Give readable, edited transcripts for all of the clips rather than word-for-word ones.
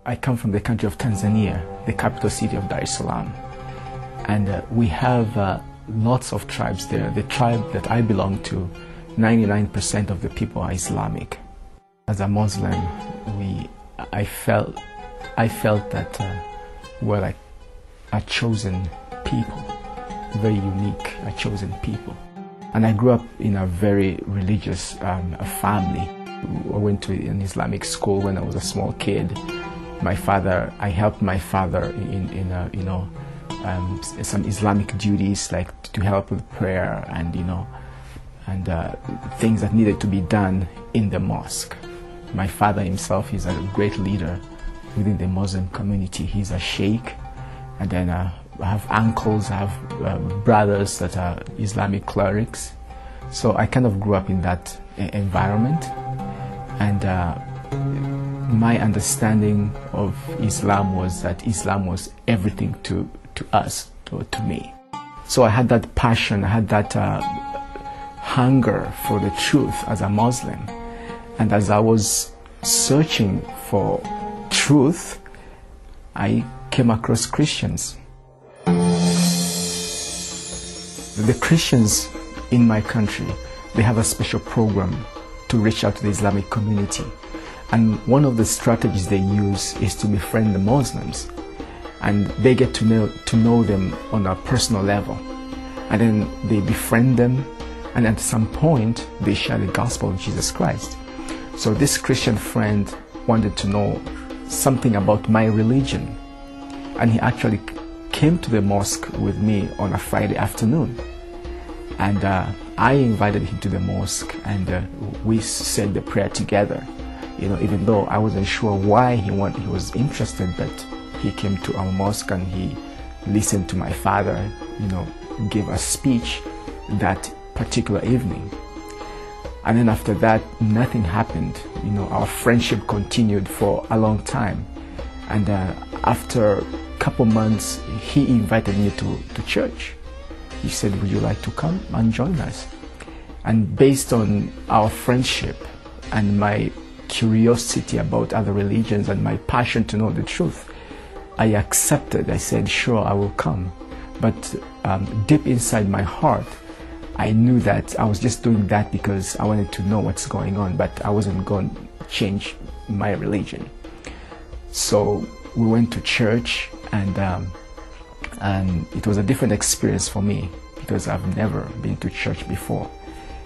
I come from the country of Tanzania, the capital city of Dar es Salaam. And we have lots of tribes there. The tribe that I belong to, 99% of the people are Islamic. As a Muslim, I felt that we're like a chosen people, very unique, a chosen people. And I grew up in a very religious family. I went to an Islamic school when I was a small kid. I helped my father in some Islamic duties, like to help with prayer and things that needed to be done in the mosque. My father himself is a great leader within the Muslim community. He's a sheikh, and then I have uncles, I have brothers that are Islamic clerics. So I kind of grew up in that environment, and my understanding of Islam was that Islam was everything to us, to me. So I had that passion, I had that hunger for the truth as a Muslim. And as I was searching for truth, I came across Christians. The Christians in my country, they have a special program to reach out to the Islamic community. And one of the strategies they use is to befriend the Muslims. And they get to know them on a personal level. And then they befriend them, and at some point, they share the gospel of Jesus Christ. So this Christian friend wanted to know something about my religion. And he actually came to the mosque with me on a Friday afternoon. And I invited him to the mosque, and we said the prayer together. Even though I wasn't sure why he was interested, but he came to our mosque and he listened to my father, give a speech that particular evening. And then after that, nothing happened. Our friendship continued for a long time. And after a couple months, he invited me to church. He said, "Would you like to come and join us?" And based on our friendship and my curiosity about other religions and my passion to know the truth, I accepted. I said, "Sure, I will come." But deep inside my heart, I knew that I was just doing that because I wanted to know what's going on, but I wasn't going to change my religion. So we went to church, and it was a different experience for me because I've never been to church before.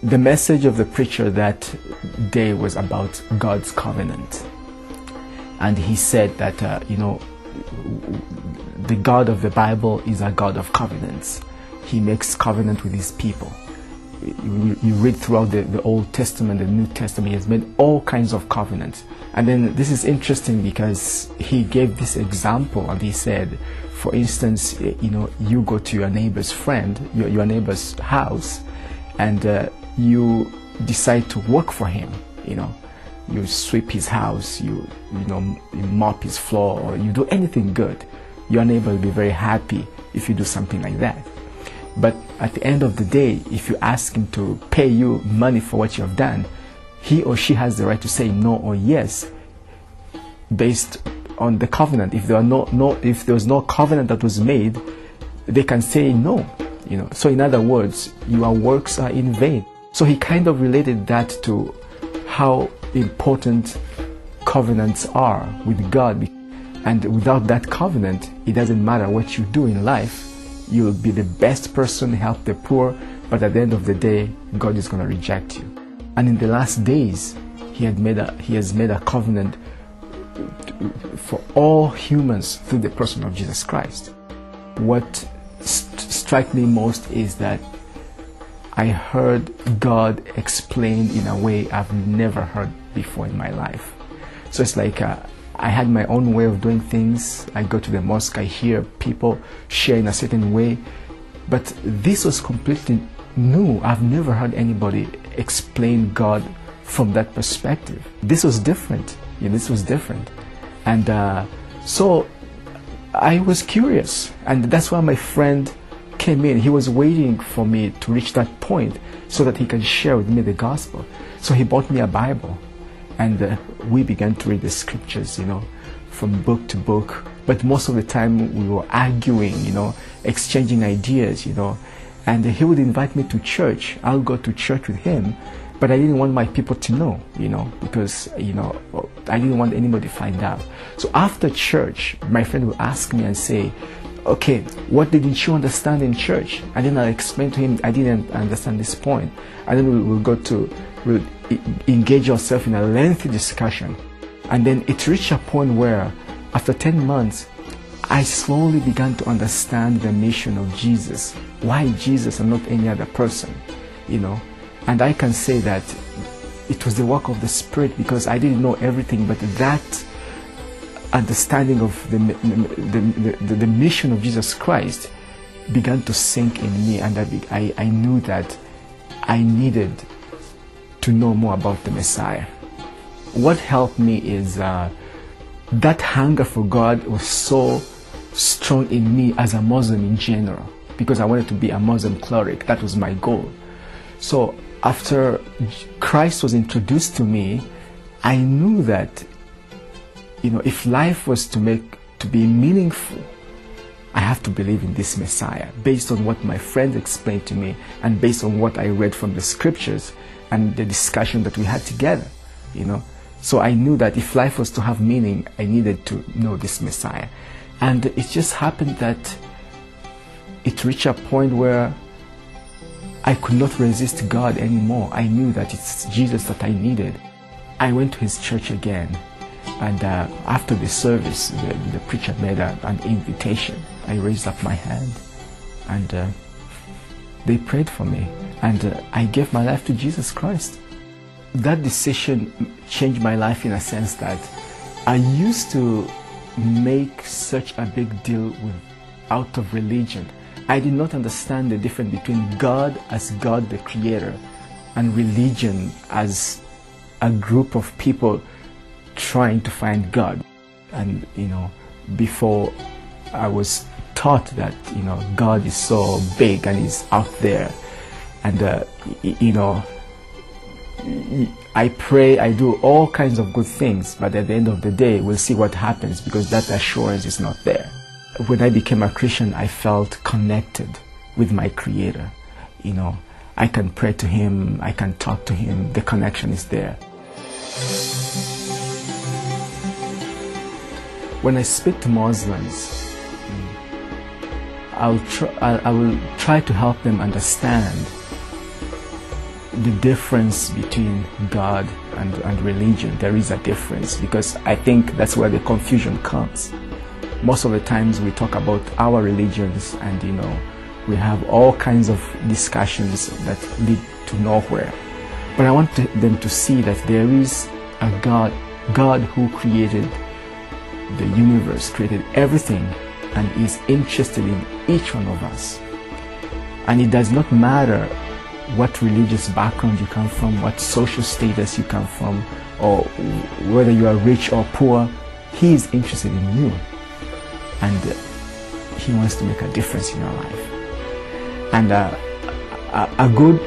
The message of the preacher that day was about God's covenant. And he said that, the God of the Bible is a God of covenants. He makes covenant with his people. You read throughout the Old Testament, the New Testament, he has made all kinds of covenants. And then this is interesting because he gave this example, and he said, for instance, you go to your neighbor's friend, your neighbor's house, and you decide to work for him. You sweep his house, you mop his floor, or you do anything good. Your neighbor will be very happy if you do something like that. But at the end of the day, if you ask him to pay you money for what you have done, he or she has the right to say no or yes based on the covenant. If there was no covenant that was made, they can say no. So in other words, your works are in vain. So he kind of related that to how important covenants are with God. And without that covenant, it doesn't matter what you do in life. You'll be the best person, help the poor, but at the end of the day, God is going to reject you. And in the last days, he has made a covenant for all humans through the person of Jesus Christ. What struck me most is that I heard God explained in a way I've never heard before in my life. So it's like I had my own way of doing things. I go to the mosque, I hear people share in a certain way, but this was completely new. I've never heard anybody explain God from that perspective. This was different. This was different. And so I was curious, and that's why my friend came in. He was waiting for me to reach that point so that he can share with me the gospel. So he bought me a Bible, and we began to read the scriptures, from book to book, but most of the time we were arguing, exchanging ideas, and he would invite me to church. I'll go to church with him, but I didn't want my people to know, because, I didn't want anybody to find out. So after church, my friend would ask me and say, okay, what didn't you understand in church? And then I'll explain to him, I didn't understand this point. And then we'll engage ourselves in a lengthy discussion. And then it reached a point where, after 10 months, I slowly began to understand the mission of Jesus. Why Jesus and not any other person, And I can say that it was the work of the Spirit, because I didn't know everything, but that understanding of the mission of Jesus Christ began to sink in me, and I knew that I needed to know more about the Messiah. What helped me is that hunger for God was so strong in me as a Muslim in general, because I wanted to be a Muslim cleric. That was my goal. So after Christ was introduced to me, I knew that if life was to be meaningful, I have to believe in this Messiah, based on what my friends explained to me and based on what I read from the scriptures and the discussion that we had together, So I knew that if life was to have meaning, I needed to know this Messiah. And it just happened that it reached a point where I could not resist God anymore. I knew that it's Jesus that I needed. I went to his church again. And after the service, the preacher made an invitation. I raised up my hand, and they prayed for me, and I gave my life to Jesus Christ. That decision changed my life in a sense that I used to make such a big deal out of religion. I did not understand the difference between God as God the Creator and religion as a group of people trying to find God. And before I was taught that God is so big and He's out there, and I pray, I do all kinds of good things, but at the end of the day we'll see what happens, because that assurance is not there. When I became a Christian, I felt connected with my Creator. I can pray to Him, I can talk to Him, the connection is there. When I speak to Muslims, I will try to help them understand the difference between God and religion. There is a difference, because I think that's where the confusion comes. Most of the times we talk about our religions, and we have all kinds of discussions that lead to nowhere. But I want them to see that there is a God who created the universe, created everything, and is interested in each one of us. And it does not matter what religious background you come from, what social status you come from, or whether you are rich or poor. He is interested in you, and He wants to make a difference in your life. And a good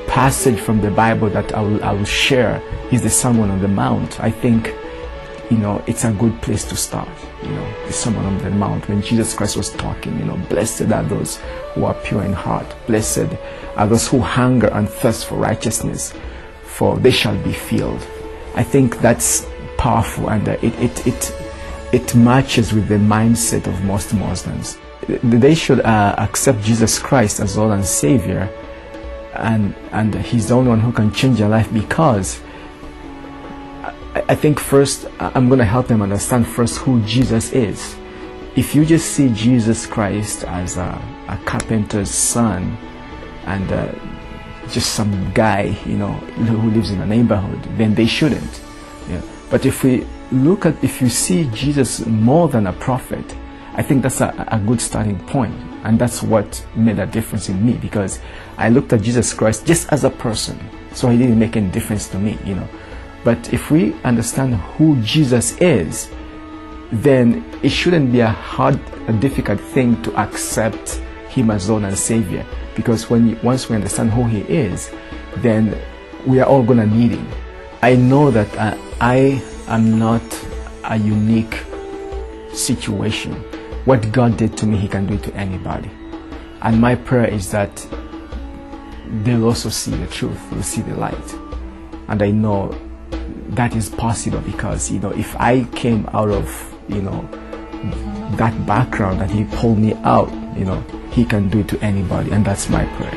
passage from the Bible that I will share is the Sermon on the Mount. I think it's a good place to start. The Sermon on the Mount, when Jesus Christ was talking, blessed are those who are pure in heart, blessed are those who hunger and thirst for righteousness, for they shall be filled. I think that's powerful, and it matches with the mindset of most Muslims. They should accept Jesus Christ as Lord and Savior, and He's the only one who can change their life, because I think first I'm going to help them understand first who Jesus is. If you just see Jesus Christ as a carpenter's son and just some guy who lives in a neighborhood, then they shouldn't. But if you see Jesus more than a prophet, I think that's a good starting point. And that's what made a difference in me, because I looked at Jesus Christ just as a person, so He didn't make any difference to me. But if we understand who Jesus is, then it shouldn't be a difficult thing to accept Him as Lord and Savior. Because once we understand who He is, then we are all going to need Him. I know that I am not a unique situation. What God did to me, He can do it to anybody. And my prayer is that they'll also see the truth, they'll see the light. And I know that is possible because, if I came out of, that background and He pulled me out, He can do it to anybody, and that's my prayer.